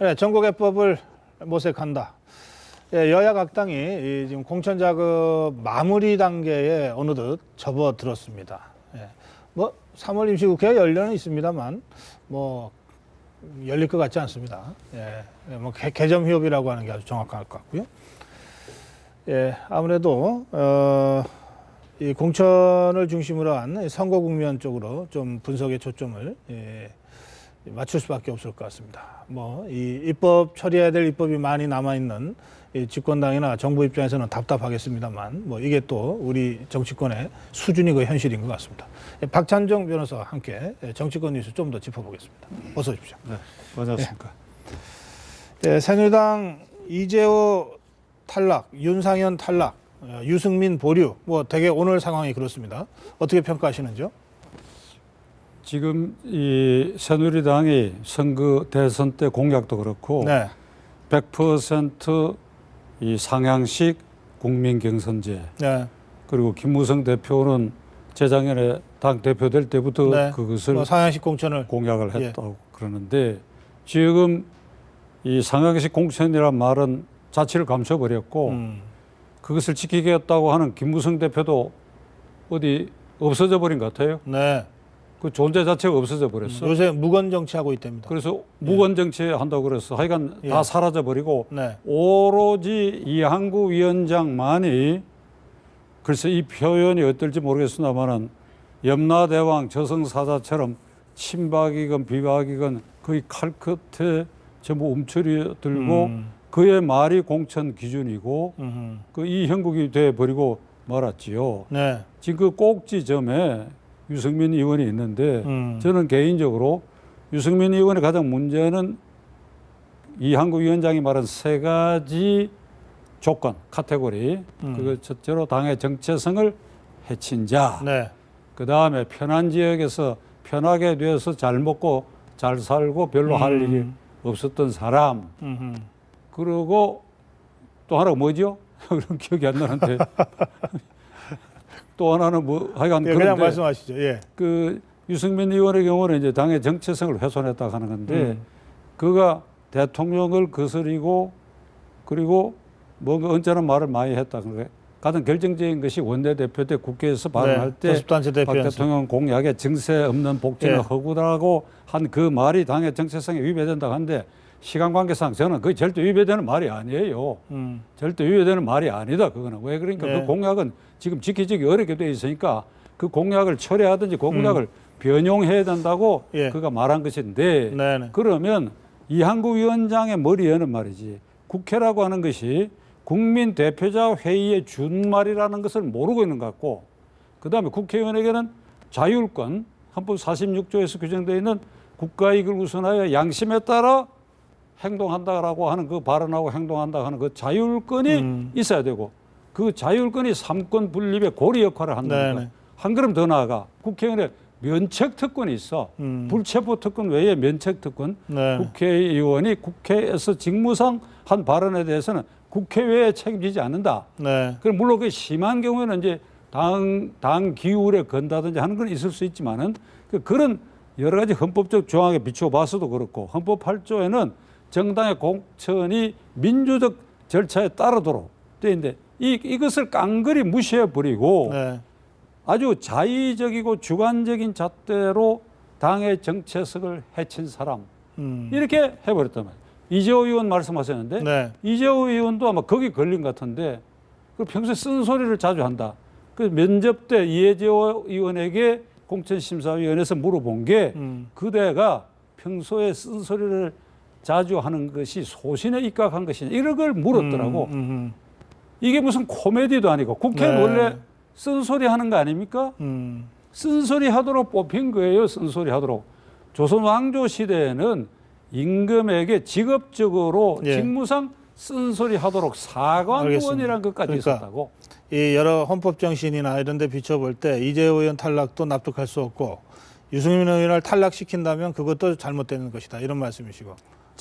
네, 정국해법을 모색한다. 예, 여야 각 당이 지금 공천 작업 마무리 단계에 어느덧 접어들었습니다. 예, 뭐 3월 임시국회가 열려는 있습니다만 뭐 열릴 것 같지 않습니다. 예, 뭐 개점 휴업이라고 하는 게 아주 정확할 것 같고요. 예, 아무래도 이 공천을 중심으로 한 선거 국면 쪽으로 좀 분석의 초점을 맞출 수밖에 없을 것 같습니다. 뭐 이 입법 처리해야 될 입법이 많이 남아 있는 이 집권당이나 정부 입장에서는 답답하겠습니다만, 뭐 이게 또 우리 정치권의 수준이고 현실인 것 같습니다. 박찬정 변호사와 함께 정치권 뉴스 좀 더 짚어보겠습니다. 어서 오십시오. 네, 반갑습니까. 네, 새누리당 이재호 탈락, 윤상현 탈락, 유승민 보류, 뭐 되게 오늘 상황이 그렇습니다. 어떻게 평가하시는지요? 지금 이 새누리당이 선거 대선 때 공약도 그렇고 네. 100%이 상향식 국민 경선제, 네. 그리고 김무성 대표는 재작년에 당 대표 될 때부터 네. 그것을 뭐 상향식 공천을 공약을 했다고 그러는데, 지금 이 상향식 공천이란 말은 자취를 감춰버렸고 그것을 지키겠다고 하는 김무성 대표도 어디 없어져 버린 것 같아요. 네. 그 존재 자체가 없어져 버렸어. 요새 무건 정치하고 있답니다. 그래서 무건 정치 한다고 그래서 하여간 다 사라져 버리고 네. 오로지 이한구 위원장만이, 글쎄 이 표현이 어떨지 모르겠습니다만은 염라대왕 저승사자처럼 친박이건 비박이건 거의 칼끝에 전부 움츠려 들고 그의 말이 공천 기준이고 그 이 형국이 돼 버리고 말았지요. 네. 지금 그 꼭지점에 유승민 의원이 있는데 저는 개인적으로 유승민 의원의 가장 문제는 이한구 위원장이 말한 세 가지 조건, 카테고리. 그거 첫째로 당의 정체성을 해친 자. 네. 그 다음에 편한 지역에서 편하게 되어서 잘 먹고 잘 살고 별로 할 일이 없었던 사람. 그리고 또 하나가 뭐죠? 그런 기억이 안 나는데. 또 하나는 뭐 하여간 예, 그냥 그런데 말씀하시죠. 예. 그 유승민 의원의 경우는 이제 당의 정체성을 훼손했다 하는 건데 그가 대통령을 거스리고 그리고 뭔가 언짢은 말을 많이 했다. 그러니까 가장 결정적인 것이 원내대표 때 국회에서 발언할 때 교섭단체 박 대표연설. 대통령 공약에 증세 없는 복지는 예. 허구라고 한 그 말이 당의 정체성에 위배된다고 하는데, 시간 관계상 저는 그게 절대 위배되는 말이 아니에요. 절대 위배되는 말이 아니다. 그거는. 왜 그러니까 예. 그 공약은 지금 지키기 어렵게 돼 있으니까 그 공약을 철회하든지 그 공약을 변용해야 된다고 예. 그가 말한 것인데, 네네. 그러면 이한구 위원장의 머리에는 말이지 국회라고 하는 것이 국민 대표자 회의의 준말이라는 것을 모르고 있는 것 같고, 그다음에 국회의원에게는 자율권, 헌법 46조에서 규정되어 있는 국가이익을 우선하여 양심에 따라 행동한다라고 하는 그 발언하고 행동한다 하는 그 자율권이 있어야 되고, 그 자율권이 삼권 분립의 고리 역할을 한다는 거. 한 걸음 더 나아가 국회의원의 면책 특권이 있어. 불체포 특권 외에 면책 특권. 네. 국회의원이 국회에서 직무상 한 발언에 대해서는 국회외에 책임지지 않는다. 네. 그럼 물론 그 심한 경우에는 이제 당 기율에 건다든지 하는 건 있을 수 있지만은 그런 여러 가지 헌법적 조항에 비추어 봐서도 그렇고, 헌법 8조에는 정당의 공천이 민주적 절차에 따르도록 돼 있는데 이것을 깡그리 무시해 버리고 네. 아주 자의적이고 주관적인 잣대로 당의 정체성을 해친 사람, 이렇게 해버렸단 말이에요. 이재호 의원 말씀하셨는데 네. 이재호 의원도 아마 거기 걸린 것 같은데, 그 평소에 쓴소리를 자주 한다. 그 면접 때 이재호 의원에게 공천심사위원회에서 물어본 게 그대가 평소에 쓴소리를 자주 하는 것이 소신에 입각한 것이냐 이런 걸 물었더라고. 이게 무슨 코미디도 아니고 국회는 네. 원래 쓴소리 하는 거 아닙니까? 쓴소리 하도록 뽑힌 거예요. 쓴소리 하도록. 조선 왕조 시대에는 임금에게 직업적으로 예. 직무상 쓴소리 하도록 사관원이라는 것까지 그러니까 있었다고. 이 여러 헌법 정신이나 이런 데 비춰볼 때 이재호 의원 탈락도 납득할 수 없고 유승민 의원을 탈락시킨다면 그것도 잘못되는 것이다. 이런 말씀이시고.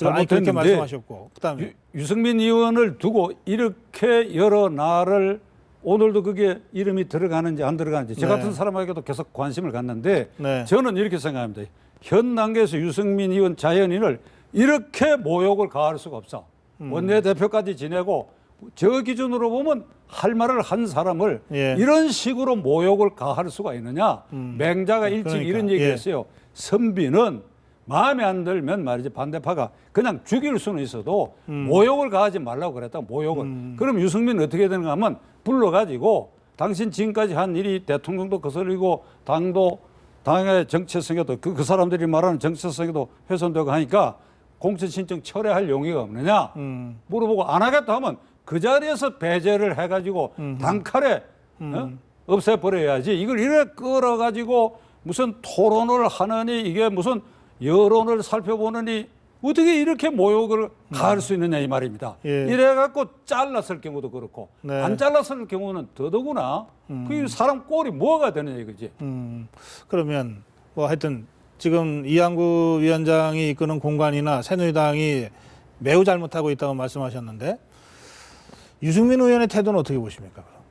아니, 그렇게 말씀하셨고. 그다음에 유승민 의원을 두고 이렇게 여러 날을, 오늘도 그게 이름이 들어가는지 안 들어가는지 저 같은 사람에게도 계속 관심을 갖는데, 네. 저는 이렇게 생각합니다. 현 단계에서 유승민 의원 자연인을 이렇게 모욕을 가할 수가 없어. 원내대표까지 지내고 저 기준으로 보면 할 말을 한 사람을 예. 이런 식으로 모욕을 가할 수가 있느냐. 맹자가 일찍 그러니까, 이런 얘기를 예. 했어요. 선비는 마음에 안 들면 말이지 반대파가 그냥 죽일 수는 있어도 모욕을 가하지 말라고 그랬다. 모욕을. 그럼 유승민은 어떻게 되는가 하면 불러가지고 당신 지금까지 한 일이 대통령도 거슬리고 당의 정체성에도 그 사람들이 말하는 정체성에도 훼손되고 하니까 공천 신청 철회할 용의가 없느냐 물어보고 안 하겠다 하면 그 자리에서 배제를 해가지고 단칼에 없애버려야지. 이걸 이렇게 끌어가지고 무슨 토론을 하느니 이게 무슨 여론을 살펴보느니 어떻게 이렇게 모욕을 가할 수 있느냐 이 말입니다. 예. 이래갖고 잘랐을 경우도 그렇고 네. 안 잘랐을 경우는 더더구나 그 사람 꼴이 뭐가 되느냐 이거지. 그러면 뭐 하여튼 지금 이한구 위원장이 이끄는 공관이나 새누리당이 매우 잘못하고 있다고 말씀하셨는데 유승민 의원의 태도는 어떻게 보십니까? 그럼?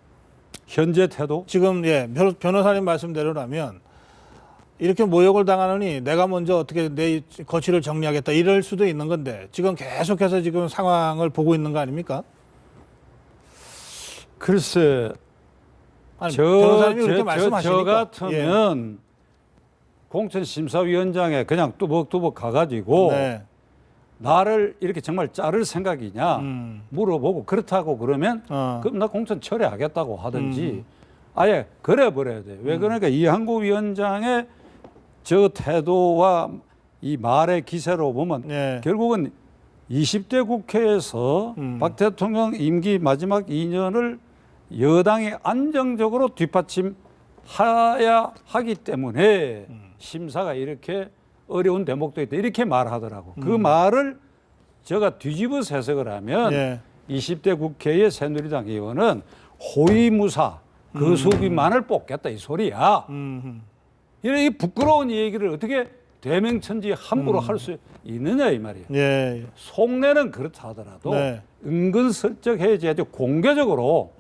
현재 태도? 지금 예 변호사님 말씀대로라면 이렇게 모욕을 당하느니 내가 먼저 어떻게 내 거취를 정리하겠다 이럴 수도 있는 건데 지금 계속해서 지금 상황을 보고 있는 거 아닙니까? 글쎄, 아니, 변호사님이 그렇게 저 말씀하시니까 같으면 공천심사위원장에 그냥 뚜벅뚜벅 가가지고 네. 나를 이렇게 정말 자를 생각이냐 물어보고 그렇다고 그러면 그럼 나 공천 철회하겠다고 하든지 아예 그래 버려야 돼. 왜 그러니까 이한구 위원장의 저 태도와 이 말의 기세로 보면 네. 결국은 20대 국회에서 박 대통령 임기 마지막 2년을 여당이 안정적으로 뒷받침해야 하기 때문에 심사가 이렇게 어려운 대목도 있다. 이렇게 말하더라고. 그 말을 제가 뒤집어서 해석을 하면 예. 20대 국회의 새누리당 의원은 호위무사 거수기만을 뽑겠다 이 소리야. 이 부끄러운 얘기를 어떻게 대명천지 함부로 할 수 있느냐 이 말이야. 예. 속내는 그렇다 하더라도 네. 은근슬쩍 해야지 공개적으로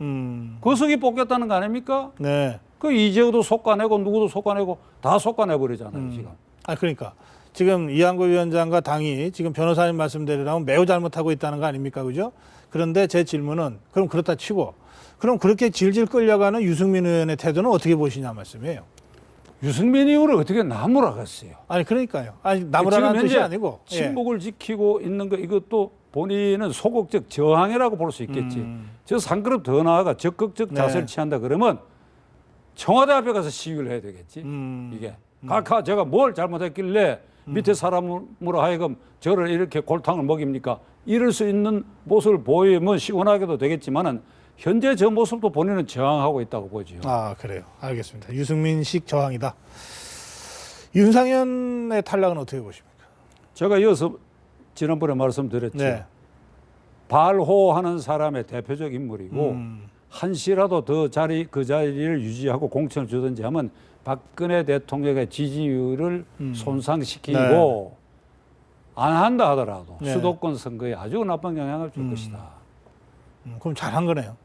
거수기 뽑겠다는 거 아닙니까? 네. 그 이재호도 속아내고 누구도 속아내고 다 속아내버리잖아요 지금. 아 그러니까 지금 이한구 위원장과 당이 지금 변호사님 말씀대로라면 매우 잘못하고 있다는 거 아닙니까, 그죠? 그런데 제 질문은 그럼 그렇다 치고 그럼 그렇게 질질 끌려가는 유승민 의원의 태도는 어떻게 보시냐 말씀이에요. 유승민 의원을 어떻게 나무라겠어요? 아니 그러니까요. 아니 나무라는 뜻이 아니고 친목을 지키고 있는 거 이것도 본인은 소극적 저항이라고 볼 수 있겠지. 저 상그럽 더 나아가 적극적 자세를 취한다 그러면 청와대 앞에 가서 시위를 해야 되겠지. 이게 각하 제가 뭘 잘못했길래 밑에 사람으로 하여금 저를 이렇게 골탕을 먹입니까? 이럴 수 있는 모습을 보이면 시원하게도 되겠지만은 현재 저 모습도 본인은 저항하고 있다고 보죠. 아 그래요. 알겠습니다. 유승민식 저항이다. 윤상현의 탈락은 어떻게 보십니까? 제가 이어서 지난번에 말씀드렸죠. 네. 발호하는 사람의 대표적 인물이고 한시라도 더 그 자리를 유지하고 공천을 주든지 하면 박근혜 대통령의 지지율을 손상시키고 네. 안 한다 하더라도 네. 수도권 선거에 아주 나쁜 영향을 줄 것이다. 그럼 잘한 거네요.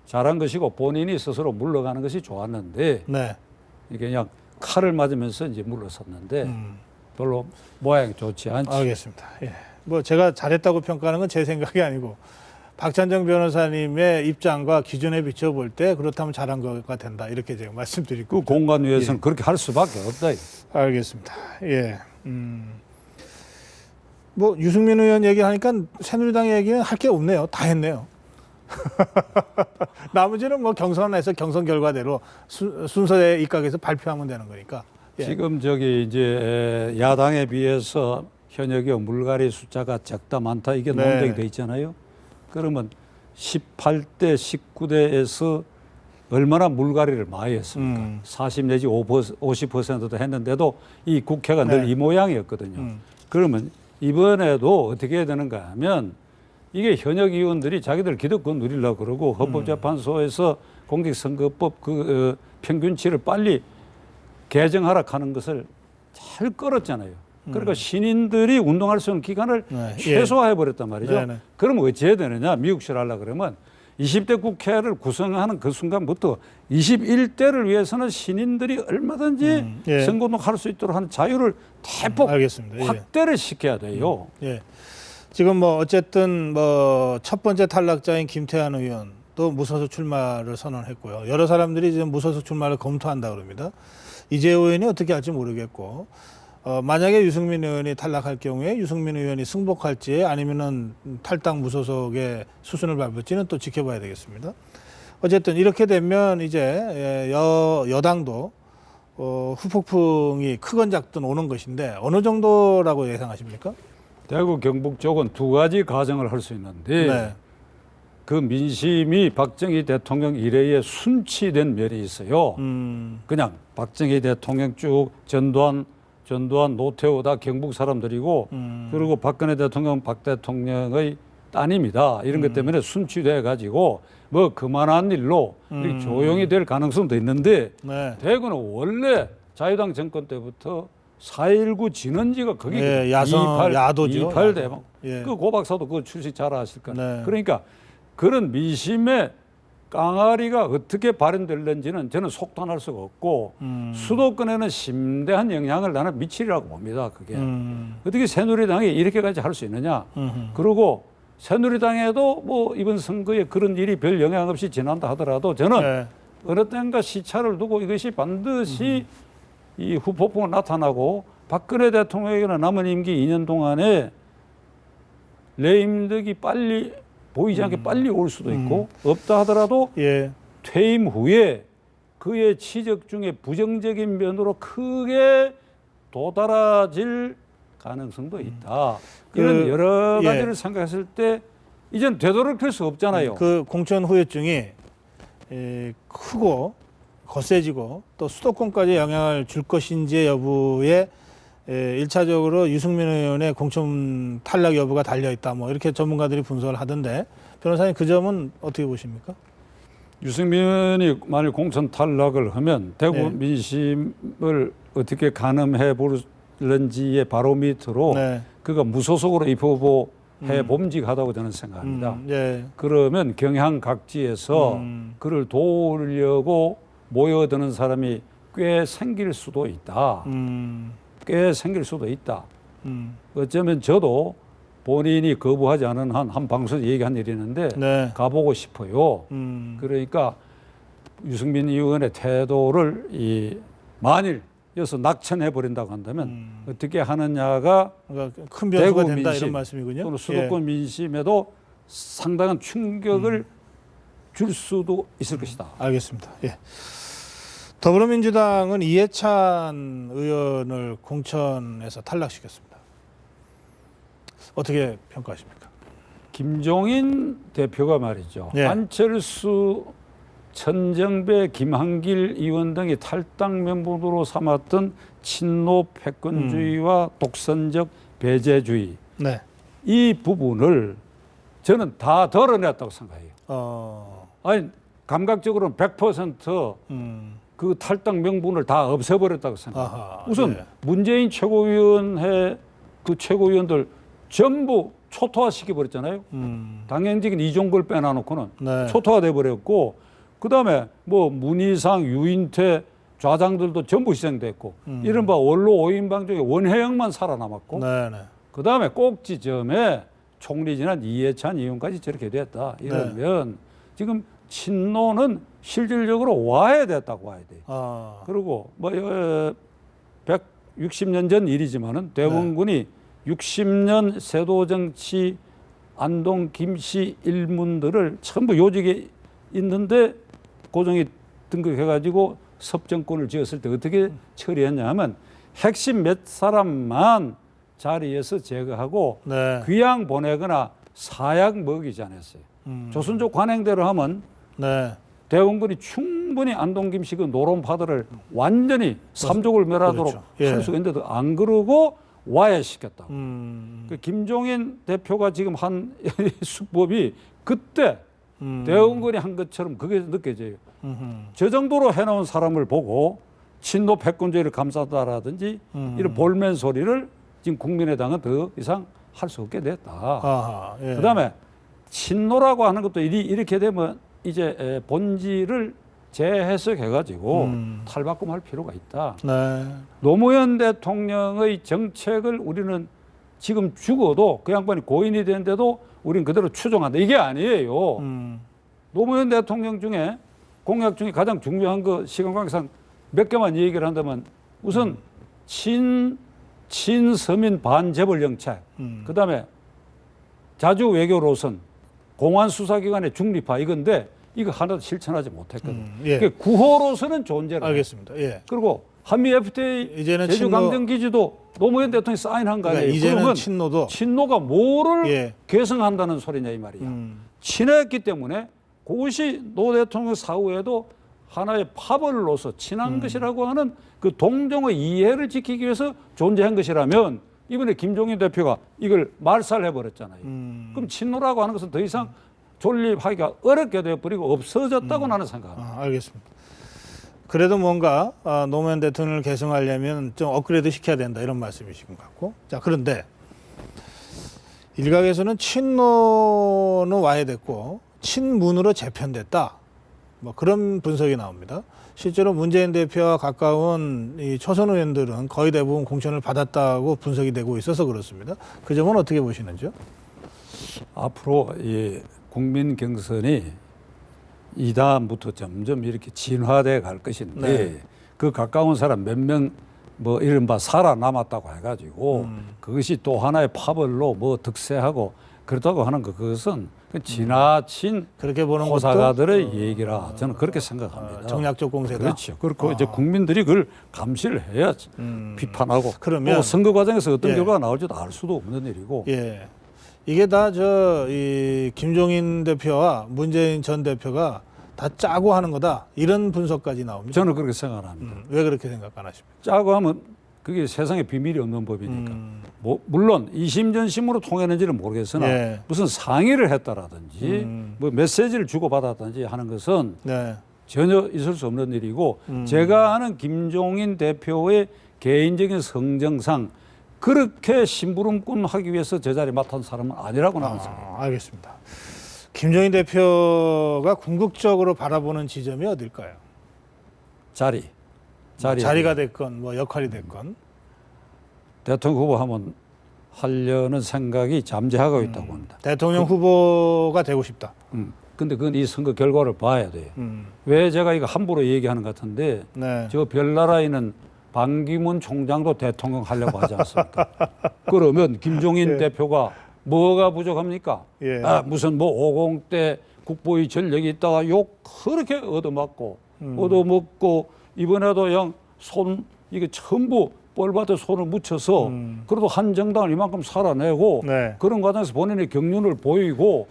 잘한 것이고 본인이 스스로 물러가는 것이 좋았는데 네. 이게 그냥 칼을 맞으면서 이제 물러섰는데 별로 모양이 좋지 않지. 알겠습니다. 예. 뭐 제가 잘했다고 평가하는 건 제 생각이 아니고 박찬정 변호사님의 입장과 기준에 비춰볼 때 그렇다면 잘한 거가 된다 이렇게 제가 말씀드리고 그 공간 위에서는 그렇게 할 수밖에 없다. 알겠습니다. 예. 뭐 유승민 의원 얘기하니까 새누리당 얘기는 할 게 없네요. 다 했네요. 나머지는 뭐 경선에서 경선 결과대로 순서에 입각해서 발표하면 되는 거니까. 예. 지금 저기 이제 야당에 비해서 현역의 물갈이 숫자가 적다 많다 이게 네. 논쟁이 돼 있잖아요. 그러면 18대 19대에서 얼마나 물갈이를 많이 했습니까? 40 내지 50%도 했는데도 이 국회가 늘 네. 이 모양이었거든요. 그러면 이번에도 어떻게 해야 되는가 하면 이게 현역 의원들이 자기들 기득권 누리려고 그러고 헌법재판소에서 공직선거법 평균치를 빨리 개정하라 하는 것을 잘 끌었잖아요. 그러니까 신인들이 운동할 수 있는 기간을 네. 최소화해 버렸단 말이죠. 네네. 그럼 어찌 해야 되느냐? 미국식으로 하려고 그러면 20대 국회를 구성하는 그 순간부터 21대를 위해서는 신인들이 얼마든지 예. 선거운동할 수 있도록 하는 자유를 대폭 알겠습니다. 예. 확대를 시켜야 돼요. 예. 지금 뭐 어쨌든 뭐 첫 번째 탈락자인 김태환 의원 또 무소속 출마를 선언했고요. 여러 사람들이 지금 무소속 출마를 검토한다 그럽니다. 이재호 의원이 어떻게 할지 모르겠고, 만약에 유승민 의원이 탈락할 경우에 유승민 의원이 승복할지 아니면은 탈당 무소속의 수순을 밟을지는 또 지켜봐야 되겠습니다. 어쨌든 이렇게 되면 이제 여당도 후폭풍이 크건 작든 오는 것인데 어느 정도라고 예상하십니까? 대구 경북 쪽은 두 가지 가정을 할 수 있는데 네. 그 민심이 박정희 대통령 이래에 순치된 면이 있어요. 그냥 박정희 대통령 쭉 전두환, 노태우 다 경북 사람들이고 그리고 박근혜 대통령, 박 대통령의 따님이다. 이런 것 때문에 순치돼 가지고 뭐 그만한 일로 이렇게 조용히 될 가능성도 있는데 네. 대구는 원래 자유당 정권 때부터 4.19 진원지가 거기 예, 야도죠. 28 대박. 예. 그 고박사도 그 출신 잘 아실 거예요. 네. 그러니까 그런 민심의 깡아리가 어떻게 발현될는지는 저는 속단할 수가 없고 수도권에는 심대한 영향을 나는 미치리라고 봅니다. 그게 어떻게 새누리당이 이렇게까지 할 수 있느냐. 그리고 새누리당에도 뭐 이번 선거에 그런 일이 별 영향 없이 지난다 하더라도 저는 네. 어느 때인가 시차를 두고 이것이 반드시 이 후폭풍이 나타나고 박근혜 대통령에게는 남은 임기 2년 동안에 레임덕이 빨리 보이지 않게 빨리 올 수도 있고 없다 하더라도 예. 퇴임 후에 그의 치적 중에 부정적인 면으로 크게 도달아질 가능성도 있다. 이런 여러 가지를 생각했을 때 이젠 되돌아갈 수 없잖아요. 그 공천 후유증이 크고 거세지고 또 수도권까지 영향을 줄 것인지 여부에 1차적으로 유승민 의원의 공천 탈락 여부가 달려있다. 뭐 이렇게 전문가들이 분석을 하던데 변호사님 그 점은 어떻게 보십니까? 유승민이 만일 공천 탈락을 하면 대구 네. 민심을 어떻게 가늠해 볼는지의 바로미터로 네. 그가 무소속으로 입후보해 봄직하다고 저는 생각합니다. 예. 그러면 경향 각지에서 그를 도우려고 모여드는 사람이 꽤 생길 수도 있다. 꽤 생길 수도 있다. 어쩌면 저도 본인이 거부하지 않은 한 방송에서 얘기한 일이 있는데 네. 가보고 싶어요. 그러니까 유승민 의원의 태도를 만일 여기서 낙천해 버린다고 한다면 어떻게 하느냐가 그러니까 큰 변수가 대구 된다 민심 이런 말씀이군요. 또는 수도권 민심에도 상당한 충격을 줄 수도 있을 것이다. 알겠습니다. 예. 더불어민주당은 이해찬 의원을 공천에서 탈락시켰습니다. 어떻게 평가하십니까? 김종인 대표가 말이죠. 예. 안철수, 천정배, 김한길 의원 등이 탈당 명분으로 삼았던 친노 패권주의와 독선적 배제주의 네. 이 부분을 저는 다 덜어냈다고 생각해요. 아니 감각적으로는 100%그 탈당 명분을 다 없애버렸다고 생각해요. 아하, 우선 예. 문재인 최고위원회 그 최고위원들 전부 초토화시켜 버렸잖아요. 당연직인 이종걸 빼놔놓고는 네. 초토화돼 버렸고, 그 다음에 뭐 문희상, 유인태 좌장들도 전부 희생됐고, 이른바 원로 5인방 중에 원혜영만 살아남았고, 네, 네. 그 다음에 꼭지점에 총리 지난 이해찬 의원까지 저렇게 됐다. 이러면 지금 친노는 실질적으로 와해됐다고 와야 돼요. 아, 그리고 뭐 160년 전 일이지만은 대원군이 60년 세도 정치 안동 김씨 일문들을 전부 요직에 있는데 고종이 등극해가지고 섭정권을 지었을 때 어떻게 처리했냐 하면 핵심 몇 사람만 자리에서 제거하고 네. 귀양 보내거나 사약 먹이지 않았어요. 조선족 관행대로 하면 네. 대원군이 충분히 안동 김씨 그 노론파들을 완전히 삼족을 멸하도록 그렇죠. 예. 할 수가 있는데도 안 그러고 와해시켰다. 음, 그 김종인 대표가 지금 한 수법이 그때 대원군이 한 것처럼 그게 느껴져요. 저 정도로 해놓은 사람을 보고 친노 패권주의를 감싸다라든지 이런 볼멘 소리를 지금 국민의당은 더 이상 할 수 없게 됐다. 아하, 예. 그다음에 친노라고 하는 것도 이렇게 되면 이제 본질을 재해석해가지고 탈바꿈할 필요가 있다. 네. 노무현 대통령의 정책을 우리는 지금 죽어도 그 양반이 고인이 되는데도 우리는 그대로 추종한다. 이게 아니에요. 노무현 대통령 중에 공약 중에 가장 중요한 거 시간 관계상 몇 개만 얘기를 한다면 우선 친서민 반재벌 정책, 그다음에 자주 외교 노선, 공안 수사기관의 중립화 이건데 이거 하나도 실천하지 못했거든. 예. 그러니까 구호로서는 존재를 해. 알겠습니다. 예. 그리고 한미 FTA 이제는 제주 친노- 강정 기지도 노무현 대통령이 사인한 거 아니에요. 그러니까 이제는 그러면 친노도 친노가 뭐를 예. 계승한다는 소리냐 이 말이야. 친했기 때문에 그것이 노 대통령 사후에도 하나의 파벌로서 친한 것이라고 하는 그 동정의 이해를 지키기 위해서 존재한 것이라면 이번에 김종인 대표가 이걸 말살해 버렸잖아요. 그럼 친노라고 하는 것은 더 이상 존립하기가 어렵게 되어버리고 없어졌다고 나는 생각합니다. 알겠습니다. 그래도 뭔가 노무현 대통령을 계승하려면 좀 업그레이드 시켜야 된다 이런 말씀이신 것 같고. 자, 그런데 일각에서는 친노는 와해됐고 친문으로 재편됐다. 뭐 그런 분석이 나옵니다. 실제로 문재인 대표와 가까운 이 초선 의원들은 거의 대부분 공천을 받았다고 분석이 되고 있어서 그렇습니다. 그 점은 어떻게 보시는지요? 앞으로 이 국민 경선이 이 다음부터 점점 이렇게 진화돼 갈 것인데 네. 그 가까운 사람 몇 명 뭐 이른바 살아남았다고 해가지고 그것이 또 하나의 파벌로 뭐 득세하고 그렇다고 하는 거 그것은 지나친 그렇게 보는 것도 호사가들의 얘기라 저는 그렇게 생각합니다. 정략적 공세다. 그렇죠. 그렇고 이제 국민들이 그걸 감시를 해야지 비판하고 그러면- 또 선거 과정에서 어떤 예. 결과가 나올지도 알 수도 없는 일이고 예. 이게 다 이 김종인 대표와 문재인 전 대표가 다 짜고 하는 거다. 이런 분석까지 나옵니다. 저는 그렇게 생각합니다. 왜 그렇게 생각 안 하십니까? 짜고 하면 그게 세상에 비밀이 없는 법이니까. 뭐 물론 이심전심으로 통했는지는 모르겠으나 예. 무슨 상의를 했다라든지 뭐 메시지를 주고받았든지 하는 것은 네. 전혀 있을 수 없는 일이고 제가 아는 김종인 대표의 개인적인 성정상 그렇게 심부름꾼하기 위해서 제자리 맡은 사람은 아니라고 나는 생각합니다. 알겠습니다. 김종인 대표가 궁극적으로 바라보는 지점이 어딜까요? 자리가 됐건 뭐 역할이 됐건. 대통령 후보 하면 하려는 생각이 잠재하고 있다고 합니다. 대통령 후보가 되고 싶다. 근데 그건 이 선거 결과를 봐야 돼요. 왜 제가 이거 함부로 얘기하는 것 같은데 네. 저 별나라에 있는 반기문 총장도 대통령 하려고 하지 않습니까? 그러면 김종인 대표가 뭐가 부족합니까? 예. 무슨 뭐 50대 국보의 전력이 있다가 욕 그렇게 얻어맞고 얻어먹고 이번에도 이게 전부 뻘밭에 손을 묻혀서 그래도 한정당을 이만큼 살아내고 네. 그런 과정에서 본인의 경륜을 보이고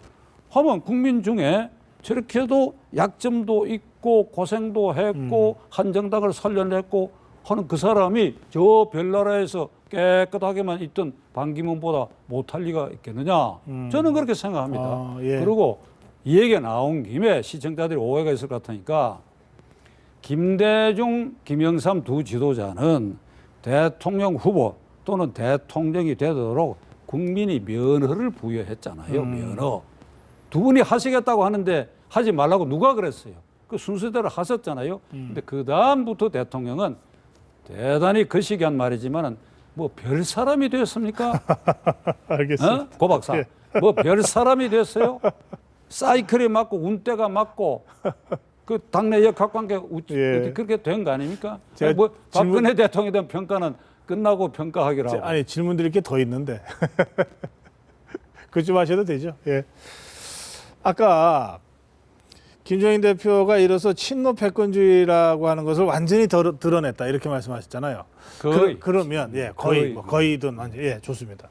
하면 국민 중에 저렇게도 약점도 있고 고생도 했고 한정당을 살려냈고 하는 그 사람이 저 별나라에서 깨끗하게만 있던 반기문보다 못할 리가 있겠느냐. 저는 그렇게 생각합니다. 예. 그리고 이 얘기가 나온 김에 시청자들이 오해가 있을 것 같으니까 김대중, 김영삼 두 지도자는 대통령 후보 또는 대통령이 되도록 국민이 면허를 부여했잖아요. 면허. 두 분이 하시겠다고 하는데 하지 말라고 누가 그랬어요? 그 순서대로 하셨잖아요. 근데 그 다음부터 대통령은 대단히 거시기한 말이지만은 뭐 별 사람이 되었습니까? 알겠습니다. 고 박사. 예. 뭐 별 사람이 됐어요? 사이클에 맞고 운대가 맞고 그 당내 역학관계 예. 그렇게 된 거 아닙니까? 제가 뭐 질문- 박근혜 대통령에 대한 평가는 끝나고 평가하기로 하고. 아니 질문 드릴 게 더 있는데 그좀 하셔도 되죠. 예. 아까 김종인 대표가 이로써 친노 패권주의라고 하는 것을 완전히 드러냈다 이렇게 말씀하셨잖아요. 거의. 그러면 예 거의 거의. 거의든 완전 예 좋습니다.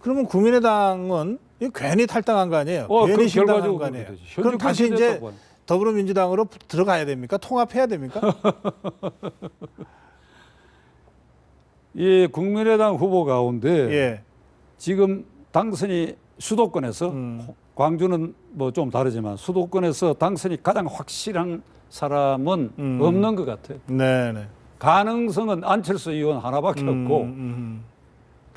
그러면 국민의당은 이거 괜히 탈당한 거 아니에요? 그럼 괜히 실당한 결과적으로 거 아니에요? 그렇게 되지. 그럼 현재 다시 그렇게 이제 됐다고 더불어민주당으로 들어가야 됩니까? 통합해야 됩니까? 이 국민의당 후보 가운데 예. 지금 당선이 수도권에서 광주는 뭐 좀 다르지만 수도권에서 당선이 가장 확실한 사람은 없는 것 같아요. 네네. 가능성은 안철수 의원 하나밖에 없고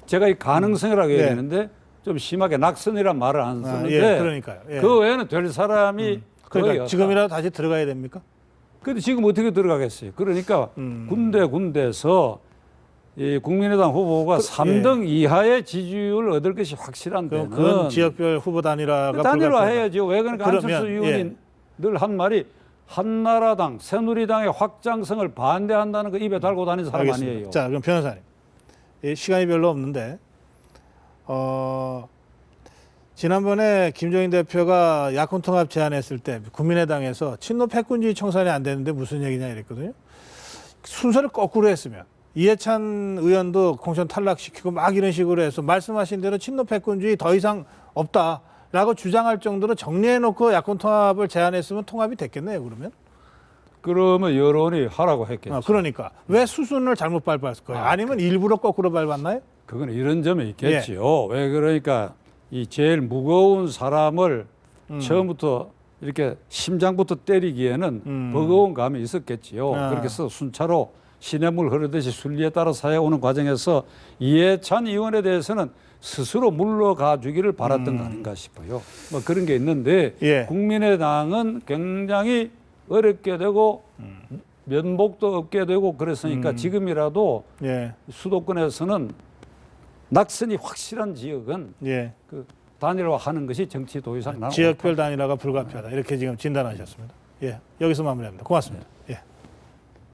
제가 이 가능성이라고 네. 얘기하는데 좀 심하게 낙선이란 말을 안 쓰는데 예, 그러니까요. 예. 그 외에는 될 사람이 거의 그러니까 없다. 지금이라도 다시 들어가야 됩니까? 근데 지금 어떻게 들어가겠어요? 그러니까 군데군데서 이 국민의당 후보가 3등 이하의 지지율을 얻을 것이 확실한 그럼 데는 그건 지역별 후보 단일화가 단일화해야죠. 왜 그러니까 그러면, 안철수 의원이 예. 늘 한 말이 한나라당, 새누리당의 확장성을 반대한다는 거 입에 달고 다니는 사람 알겠습니다. 아니에요. 자, 그럼 변호사님. 시간이 별로 없는데 지난번에 김종인 대표가 야권 통합 제안했을 때 국민의당에서 친노 패권주의 청산이 안 되는데 무슨 얘기냐 이랬거든요. 순서를 거꾸로 했으면 이해찬 의원도 공천 탈락시키고 막 이런 식으로 해서 말씀하신 대로 친노 패권주의 더 이상 없다라고 주장할 정도로 정리해놓고 야권 통합을 제안했으면 통합이 됐겠네요. 그러면 여론이 하라고 했겠죠. 그러니까 왜 수순을 잘못 밟았을 거예요? 아니면 일부러 거꾸로 밟았나요? 그건 이런 점이 있겠지요. 왜 그러니까 이 제일 무거운 사람을 처음부터 이렇게 심장부터 때리기에는 버거운 감이 있었겠지요. 그렇게 해서 순차로 시냇물 흐르듯이 순리에 따라 사회오는 과정에서 이해찬 의원에 대해서는 스스로 물러가 주기를 바랐던 거 아닌가 싶어요. 뭐 그런 게 있는데 예. 국민의당은 굉장히 어렵게 되고 면목도 없게 되고 그랬으니까 지금이라도 예. 수도권에서는 낙선이 확실한 지역은 예. 그 단일화하는 것이 정치 도의상 나는 지역별 단일화가 불가피하다. 이렇게 지금 진단하셨습니다. 예. 여기서 마무리합니다. 고맙습니다.